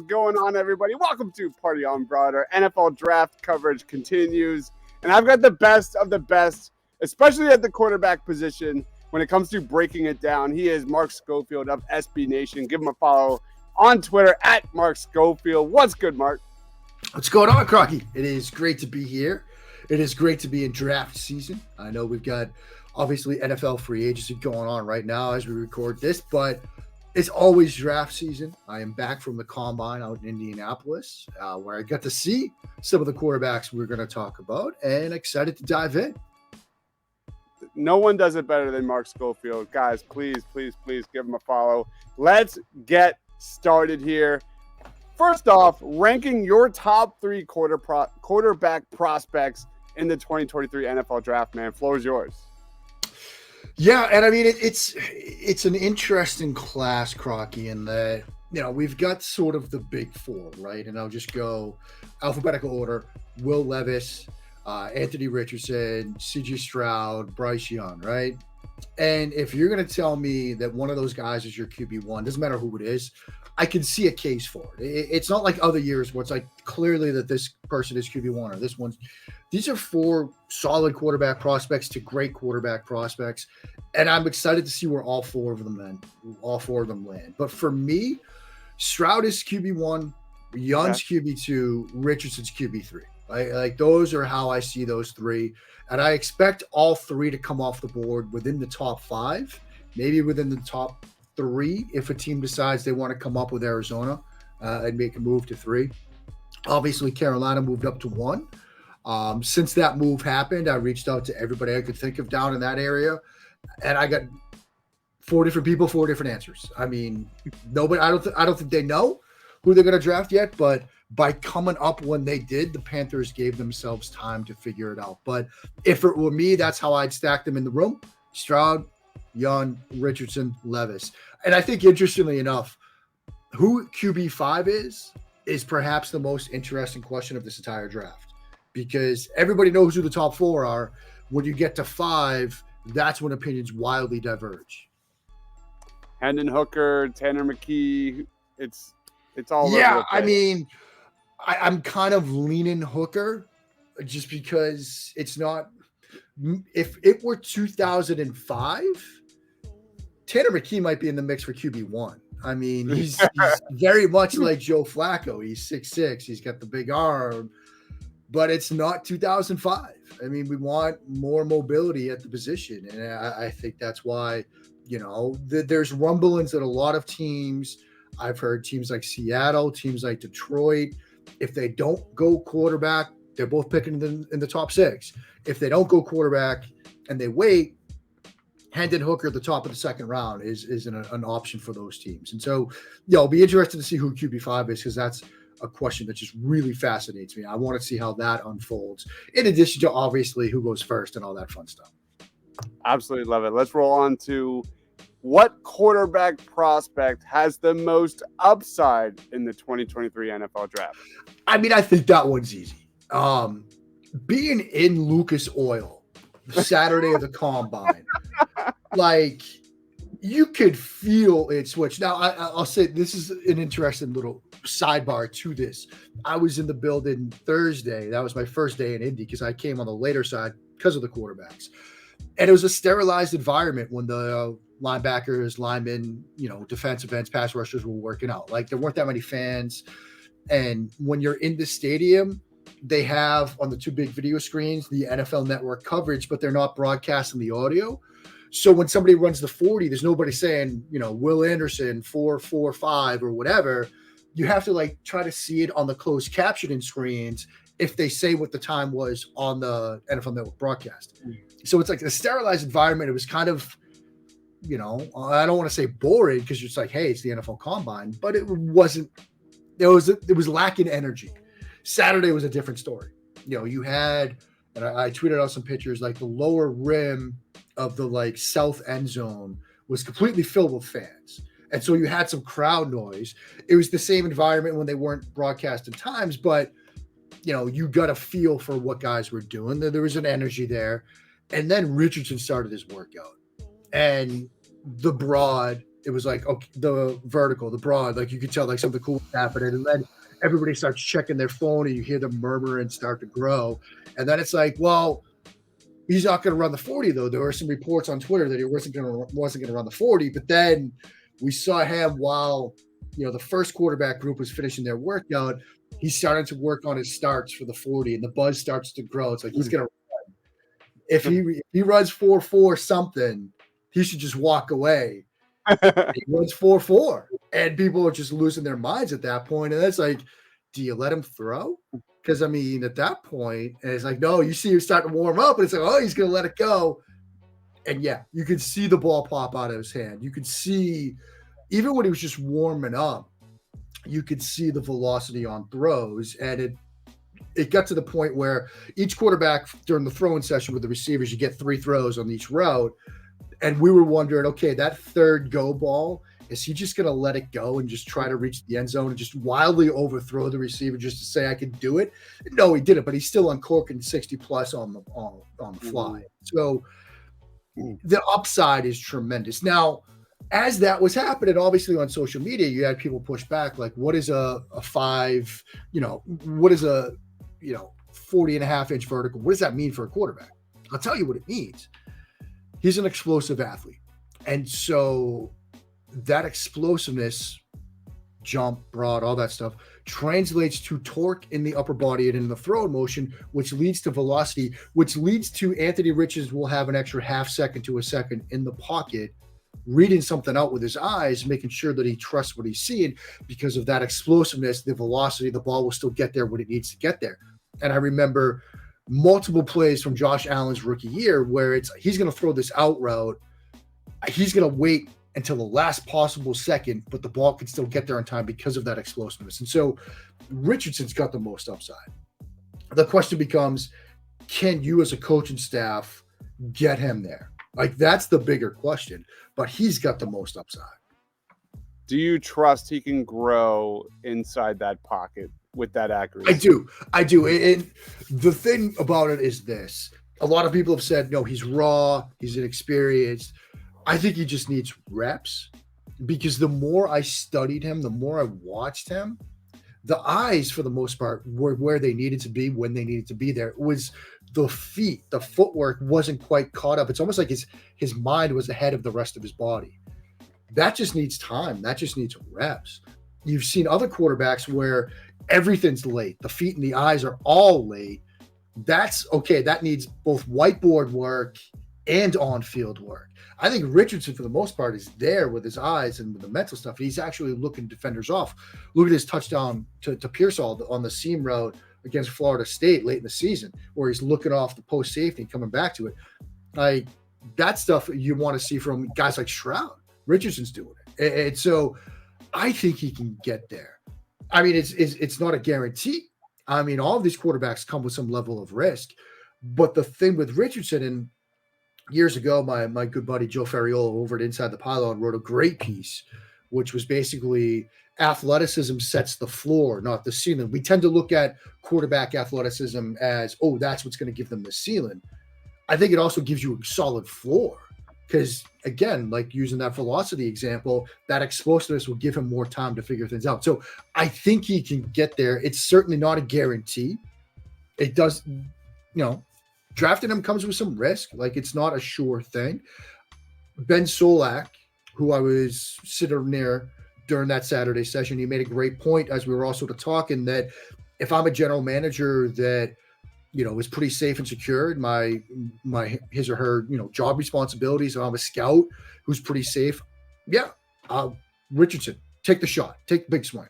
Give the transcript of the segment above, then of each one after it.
going on, everybody? Welcome to Party on Broader. NFL draft coverage continues, and I've got the best of the best, especially at the quarterback position when it comes to breaking it down. He is Mark Schofield of SB Nation. Give him a follow on Twitter at Mark Schofield. What's good, Mark? What's going on, Crocky? It is great to be here. It is great to be in draft season. I know we've got obviously NFL free agency going on right now as we record this, but it's always draft season. I am back from the combine out in Indianapolis, where I got to see some of the quarterbacks we're going to talk about, and excited to dive in. No one does it better than Mark Schofield. Guys, please give him a follow. Let's get started here. First off, ranking your top three quarterback prospects in the 2023 NFL draft, man. Floor is yours. Yeah, and I mean it's an interesting class, Crocky, in that, you know, we've got sort of the big four, right? And I'll just go alphabetical order: Will Levis, Anthony Richardson, C.J. Stroud, Bryce Young, right? And if you're going to tell me that one of those guys is your QB1, doesn't matter who it is, I can see a case for it. It's not like other years where it's like clearly that this person is QB1 or this one's. These are four solid quarterback prospects to great quarterback prospects, and I'm excited to see where all four of them land. But for me, Stroud is QB1, Young's QB2, Richardson's QB3. Like those are how I see those three, and I expect all three to come off the board within the top five, maybe within the top three if a team decides they want to come up with Arizona and make a move to three. Obviously, Carolina moved up to one. Since that move happened, I reached out to everybody I could think of down in that area, and I got four different people, four different answers. I mean, nobody. I don't think they know who they're going to draft yet, but by coming up when they did, the Panthers gave themselves time to figure it out. But if it were me, that's how I'd stack them in the room: Stroud, Young, Richardson, Levis. And I think, interestingly enough, who QB5 is perhaps the most interesting question of this entire draft, because everybody knows who the top four are. When you get to five, that's when opinions wildly diverge. Hendon Hooker, Tanner McKee, it's all Yeah, over the place. I mean, I'm kind of leaning Hooker just because it's not – if it were 2005 – Tanner McKee might be in the mix for QB1. I mean, he's very much like Joe Flacco. He's 6'6". He's got the big arm, but it's not 2005. I mean, we want more mobility at the position, and I think that's why, you know, there's rumblings that a lot of teams. I've heard teams like Seattle, teams like Detroit. If they don't go quarterback, they're both picking in the top six. If they don't go quarterback and they wait, Hendon Hooker at the top of the second round is an option for those teams. And so, I'll be interested to see who QB5 is, because that's a question that just really fascinates me. I want to see how that unfolds, in addition to obviously who goes first and all that fun stuff. Absolutely love it. Let's roll on to what quarterback prospect has the most upside in the 2023 NFL draft. I mean, I think that one's easy. Being in Lucas Oil Saturday of the Combine, like, you could feel it switch. Now, I'll say this is an interesting little sidebar to this. I was in the building Thursday. That was my first day in Indy because I came on the later side because of the quarterbacks. And it was a sterilized environment when the linebackers, linemen, defensive ends, pass rushers were working out. Like, there weren't that many fans. And when you're in the stadium, they have on the two big video screens the NFL Network coverage, but they're not broadcasting the audio. So when somebody runs the 40, there's nobody saying, Will Anderson 4.45 or whatever. You have to try to see it on the closed captioning screens if they say what the time was on the NFL Network broadcast. So it's like a sterilized environment. It was kind of, I don't want to say boring because it's like, hey, it's the NFL Combine, but it wasn't. It was lacking energy. Saturday was a different story. You had, and I tweeted out some pictures, like the lower rim of the south end zone was completely filled with fans. And so you had some crowd noise. It was the same environment when they weren't broadcasting times, but you got a feel for what guys were doing. There was an energy there. And then Richardson started his workout. And the broad It was like, okay, the vertical, the broad, like you could tell like something cool was happening. And then everybody starts checking their phone and you hear them murmur and start to grow. And then it's like, well, he's not going to run the 40 though. There were some reports on Twitter that he wasn't going to run the 40, but then we saw him while, the first quarterback group was finishing their workout. He started to work on his starts for the 40 and the buzz starts to grow. It's like, he's going to run. If he runs 4.4 something, he should just walk away. He runs 4.4 and people are just losing their minds at that point. And it's like, do you let him throw? Because, at that point, and it's like, no, you see him starting to warm up, and it's like, oh, he's going to let it go. And, yeah, you could see the ball pop out of his hand. You could see, even when he was just warming up, you could see the velocity on throws. And it got to the point where each quarterback during the throwing session with the receivers, you get 3 throws on each route. And we were wondering, okay, that third go ball, is he just going to let it go and just try to reach the end zone and just wildly overthrow the receiver just to say I can do it? No, he didn't, but he's still uncorking 60 plus on the fly. So the upside is tremendous. Now, as that was happening, obviously on social media, you had people push back like, what is a 5, what is a 40.5-inch vertical? What does that mean for a quarterback? I'll tell you what it means. He's an explosive athlete. And so that explosiveness, jump, broad, all that stuff, translates to torque in the upper body and in the throw motion, which leads to velocity, which leads to Anthony Richards will have an extra half second to a second in the pocket, reading something out with his eyes, making sure that he trusts what he's seeing. Because of that explosiveness, the velocity, the ball will still get there when it needs to get there. And I remember multiple plays from Josh Allen's rookie year where he's going to throw this out route. He's going to wait until the last possible second, but the ball can still get there in time because of that explosiveness. And so Richardson's got the most upside. The question becomes, can you as a coaching staff get him there? Like, that's the bigger question, but he's got the most upside. Do you trust he can grow inside that pocket with that accuracy? I do. And the thing about it is this. A lot of people have said, no, he's raw, he's inexperienced. I think he just needs reps, because the more I studied him, the more I watched him, the eyes, for the most part, were where they needed to be when they needed to be there. It was the feet, the footwork wasn't quite caught up. It's almost like his mind was ahead of the rest of his body. That just needs time. That just needs reps. You've seen other quarterbacks where everything's late. The feet and the eyes are all late. That's okay. That needs both whiteboard work and on-field work. I think Richardson, for the most part, is there with his eyes and with the mental stuff. He's actually looking defenders off. Look at his touchdown to Pearsall on the seam route against Florida State late in the season, where he's looking off the post safety and coming back to it. Like, that stuff you want to see from guys like Stroud. Richardson's doing it. And so I think he can get there. I mean, it's not a guarantee. I mean, all of these quarterbacks come with some level of risk. But the thing with Richardson, and years ago, my good buddy Joe Ferriola over at Inside the Pylon wrote a great piece, which was basically athleticism sets the floor, not the ceiling. We tend to look at quarterback athleticism as, oh, that's what's going to give them the ceiling. I think it also gives you a solid floor, because, again, like using that velocity example, that explosiveness will give him more time to figure things out. So I think he can get there. It's certainly not a guarantee. It does, drafting him comes with some risk. Like, it's not a sure thing. Ben Solak, who I was sitting near during that Saturday session, he made a great point as we were also talking that if I'm a general manager that, is pretty safe and secure in my his or her, job responsibilities, and I'm a scout who's pretty safe, Richardson, take the shot, take the big swing.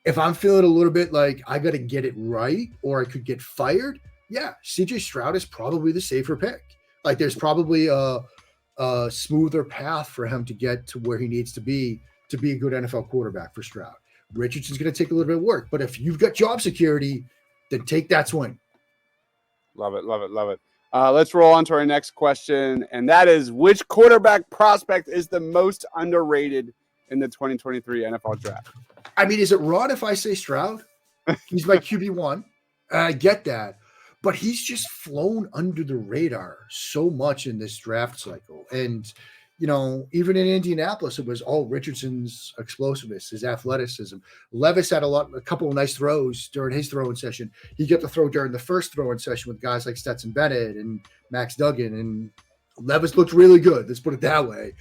If I'm feeling a little bit like I got to get it right or I could get fired, CJ Stroud is probably the safer pick. Like, there's probably a smoother path for him to get to where he needs to be a good NFL quarterback for Stroud. Richardson's going to take a little bit of work, but if you've got job security, then take that swing. Love it, love it, love it. Let's roll on to our next question, and that is, which quarterback prospect is the most underrated in the 2023 NFL draft? I mean, is it wrong if I say Stroud? He's my QB1. I get that. But he's just flown under the radar so much in this draft cycle. And, even in Indianapolis, it was all Richardson's explosiveness, his athleticism. Levis had a couple of nice throws during his throwing session. He got to throw during the first throwing session with guys like Stetson Bennett and Max Duggan, and Levis looked really good. Let's put it that way.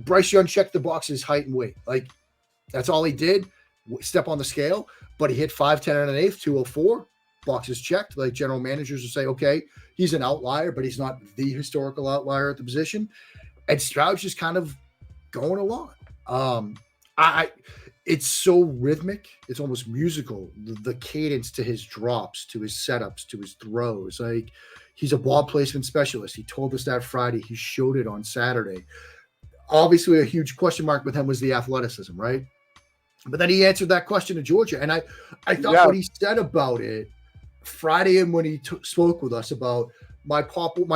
Bryce Young checked the boxes, height and weight. Like, that's all he did. Step on the scale, but he hit 5'10" and an eighth, 204. Boxes checked. Like, general managers will say, okay, he's an outlier, but he's not the historical outlier at the position. And Stroud's just kind of going along. It's so rhythmic. It's almost musical. The cadence to his drops, to his setups, to his throws. Like, he's a ball placement specialist. He told us that Friday. He showed it on Saturday. Obviously, a huge question mark with him was the athleticism, right? But then he answered that question to Georgia. And I thought what he said about it Friday, and when he spoke with us about my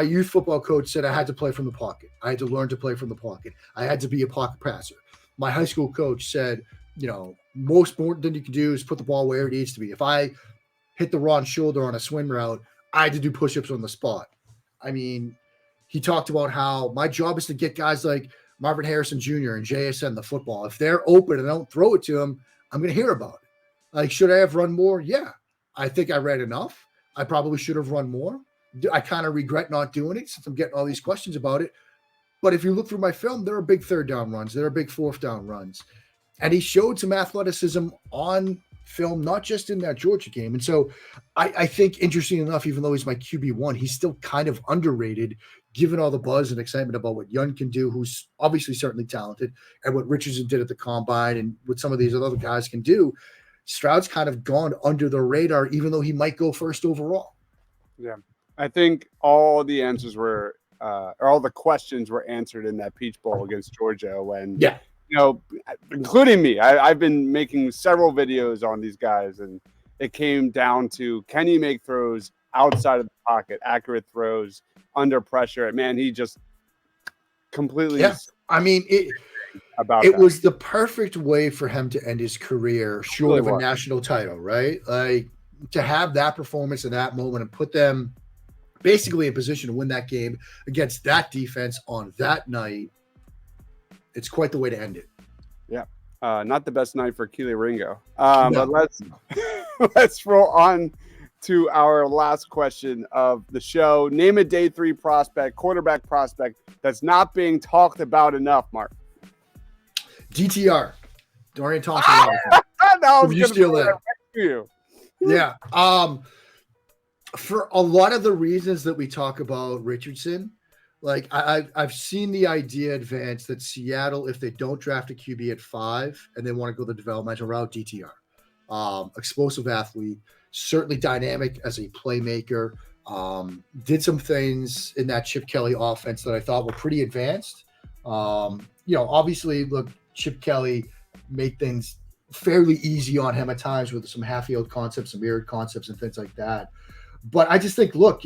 youth football coach said I had to play from the pocket. I had to learn to play from the pocket. I had to be a pocket passer. My high school coach said, most important thing you can do is put the ball where it needs to be. If I hit the wrong shoulder on a swim route, I had to do push-ups on the spot. I mean, he talked about how my job is to get guys like Marvin Harrison Jr. and JSN the football. If they're open and I don't throw it to them, I'm going to hear about it. Like, should I have run more? Yeah. I think I read enough. I probably should have run more. I kind of regret not doing it since I'm getting all these questions about it. But if you look through my film, there are big third down runs. There are big fourth down runs. And he showed some athleticism on film, not just in that Georgia game. And so I think, interesting enough, even though he's my QB1, he's still kind of underrated, given all the buzz and excitement about what Young can do, who's obviously certainly talented, and what Richardson did at the combine and what some of these other guys can do. Stroud's kind of gone under the radar, even though he might go first overall. Yeah. I think all the answers were, or all the questions were answered in that Peach Bowl against Georgia when, including me, I've been making several videos on these guys, and it came down to, can he make throws outside of the pocket, accurate throws under pressure? Man, he just completely. Yeah. I mean, it was the perfect way for him to end his career, short of a national title, right? Like, to have that performance in that moment and put them basically in position to win that game against that defense on that night, it's quite the way to end it. Yeah. Not the best night for Keely Ringo. But let's roll on to our last question of the show. Name a day 3 prospect, quarterback prospect that's not being talked about enough, Mark. DTR. Dorian Thompson. No, you steal that. You. Yeah. For a lot of the reasons that we talk about Richardson, like I've seen the idea advance that Seattle, if they don't draft a QB at 5 and they want to go the developmental route, DTR. Explosive athlete, certainly dynamic as a playmaker. Did some things in that Chip Kelly offense that I thought were pretty advanced. Obviously, look, Chip Kelly made things fairly easy on him at times with some half-field concepts, some mirrored concepts, and things like that. But I just think, look,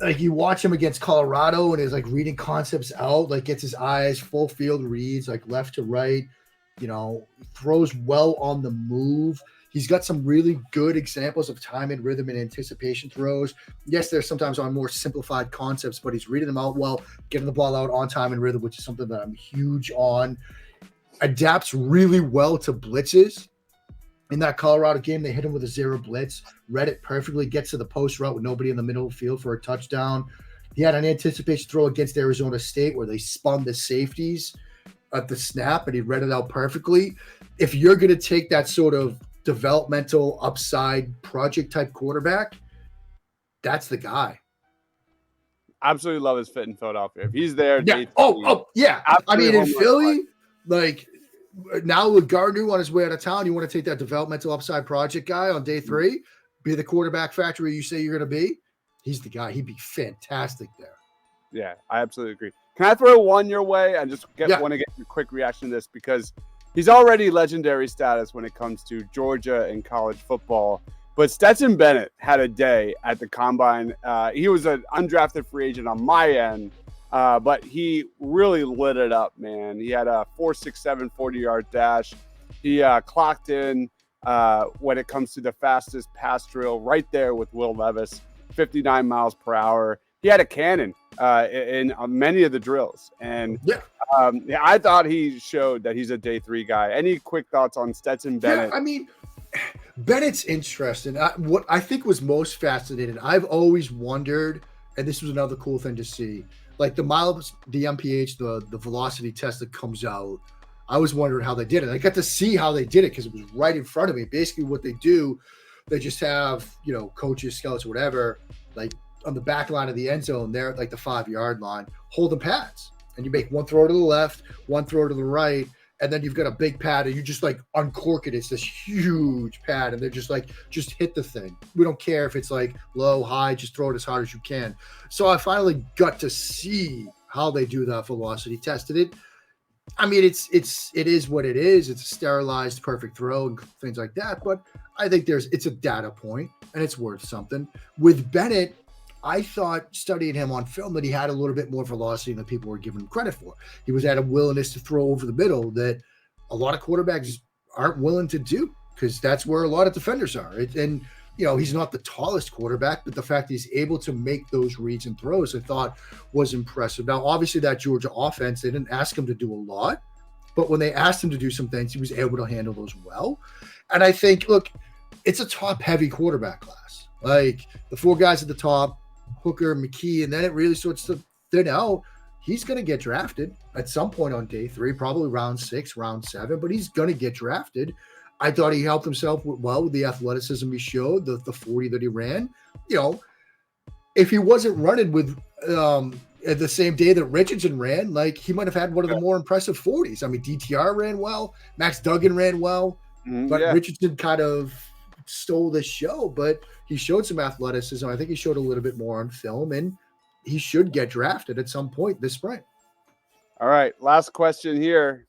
like you watch him against Colorado and is like reading concepts out, like gets his eyes, full field reads, like left to right, throws well on the move. He's got some really good examples of time and rhythm and anticipation throws. Yes, there's sometimes on more simplified concepts, but he's reading them out well, getting the ball out on time and rhythm, which is something that I'm huge on. Adapts really well to blitzes. In that Colorado game, they hit him with a 0 blitz, read it perfectly, gets to the post route with nobody in the middle of the field for a touchdown. He had an anticipation throw against Arizona State where they spun the safeties at the snap, and he read it out perfectly. If you're going to take that sort of developmental upside project type quarterback, that's the guy. Absolutely love his fit in Philadelphia. If he's there, yeah. Yeah. I mean, in Philly, like now with Gardner on his way out of town, you want to take that developmental upside project guy on day 3, be the quarterback factory you say you're going to be. He's the guy. He'd be fantastic there. Yeah, I absolutely agree. Can I throw one your way? I just want to get a quick reaction to this because he's already legendary status when it comes to Georgia and college football. But Stetson Bennett had a day at the combine. He was an undrafted free agent on my end, but he really lit it up, man. He had a 4.67 40-yard dash. He clocked in when it comes to the fastest pass drill right there with Will Levis, 59 miles per hour. he had a cannon in many of the drills. And Yeah. I thought he showed that he's a day 3 guy. Any quick thoughts on Stetson Bennett? Yeah, I mean, Bennett's interesting. What I think was most fascinating, I've always wondered, and this was another cool thing to see, like the MPH, the velocity test that comes out. I was wondering how they did it. I got to see how they did it because it was right in front of me. Basically, what they do, they just have, coaches, scouts, whatever, like on the back line of the end zone, there at like the 5-yard line, holding pads. And you make one throw to the left, one throw to the right, and then you've got a big pad, and you just like uncork it. It's this huge pad, and they're just like, just hit the thing. We don't care if it's like low, high, just throw it as hard as you can. So I finally got to see how they do that velocity test. And it is what it is. It's a sterilized perfect throw and things like that. But I think it's a data point and it's worth something. With Bennett, I thought studying him on film that he had a little bit more velocity than people were giving him credit for. He was at a willingness to throw over the middle that a lot of quarterbacks aren't willing to do because that's where a lot of defenders are. And he's not the tallest quarterback, but the fact he's able to make those reads and throws, I thought was impressive. Now, obviously that Georgia offense, they didn't ask him to do a lot, but when they asked him to do some things, he was able to handle those well. And I think, look, it's a top heavy quarterback class. Like the 4 guys at the top, Hooker, McKee, and then it really starts to thin out. He's going to get drafted at some point on day 3, probably round 6, round 7, but he's going to get drafted. I thought he helped himself well with the athleticism he showed, the 40 that he ran. If he wasn't running with at the same day that Richardson ran, like he might have had one of the more impressive 40s. I mean, DTR ran well, Max Duggan ran well, but Richardson kind of stole the show, but he showed some athleticism. I think he showed a little bit more on film, and he should get drafted at some point this spring. All right, last question here.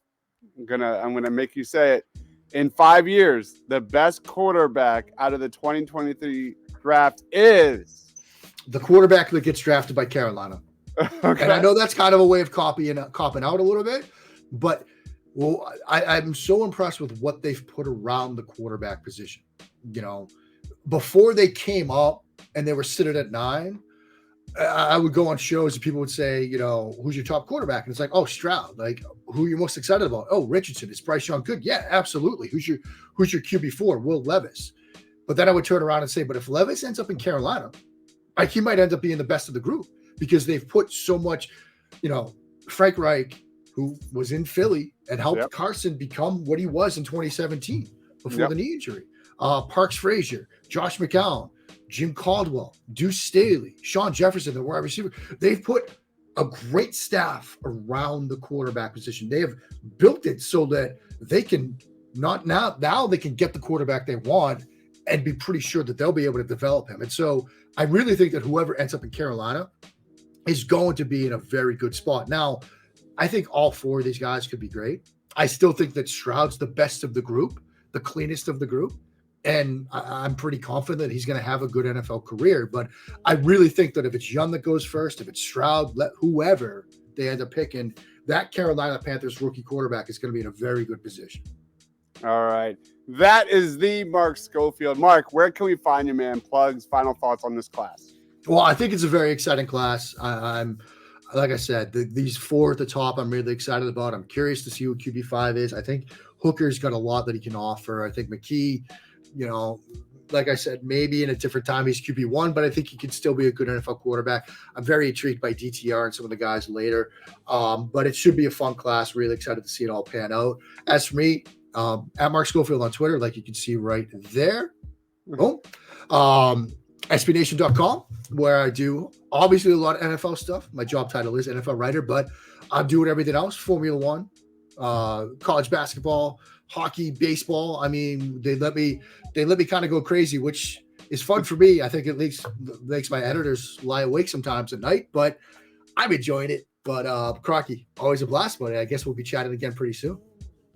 I'm gonna make you say it. In 5 years, the best quarterback out of the 2023 draft is the quarterback that gets drafted by Carolina. Okay. And I know that's kind of a way of copping out a little bit, but I'm so impressed with what they've put around the quarterback position. Before they came up and they were sitting at 9, I would go on shows and people would say, who's your top quarterback? And it's like, oh, Stroud. Like, who are you most excited about? Oh, Richardson. Is Bryce Young good? Yeah, absolutely. Who's your QB4? Will Levis. But then I would turn around and say, but if Levis ends up in Carolina, like he might end up being the best of the group because they've put so much, Frank Reich, who was in Philly and helped Carson become what he was in 2017 before the knee injury. Parks Frazier, Josh McCown, Jim Caldwell, Deuce Staley, Sean Jefferson, the wide receiver. They've put a great staff around the quarterback position. They have built it so that they can now they can get the quarterback they want and be pretty sure that they'll be able to develop him. And so I really think that whoever ends up in Carolina is going to be in a very good spot. Now, I think all 4 of these guys could be great. I still think that Stroud's the best of the group, the cleanest of the group. And I'm pretty confident that he's going to have a good NFL career. But I really think that if it's Young that goes first, if it's Stroud, whoever they end up picking, that Carolina Panthers rookie quarterback is going to be in a very good position. All right. That is the Mark Schofield. Mark, where can we find you, man? Plugs, final thoughts on this class. Well, I think it's a very exciting class. I'm like I said, these 4 at the top, I'm really excited about. I'm curious to see who QB5 is. I think Hooker's got a lot that he can offer. I think McKee, like I said, maybe in a different time he's QB1, but I think he can still be a good NFL quarterback. I'm very intrigued by DTR and some of the guys later. But it should be a fun class. Really excited to see it all pan out. As for me, at Mark Schofield on Twitter, like you can see right there. Boom. SBNation.com, where I do obviously a lot of NFL stuff. My job title is NFL writer, but I'm doing everything else. Formula One, college basketball, hockey, baseball. I mean, they let me kind of go crazy, which is fun for me. I think it makes my editors lie awake sometimes at night, but I'm enjoying it. But Crocky, always a blast, buddy. I guess we'll be chatting again pretty soon.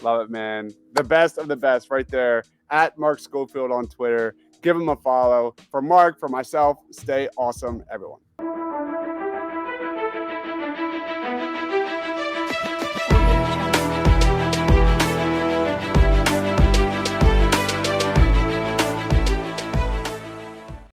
Love it, man. The best of the best right there at Mark Schofield on Twitter. Give him a follow. For Mark, for myself, stay awesome, everyone.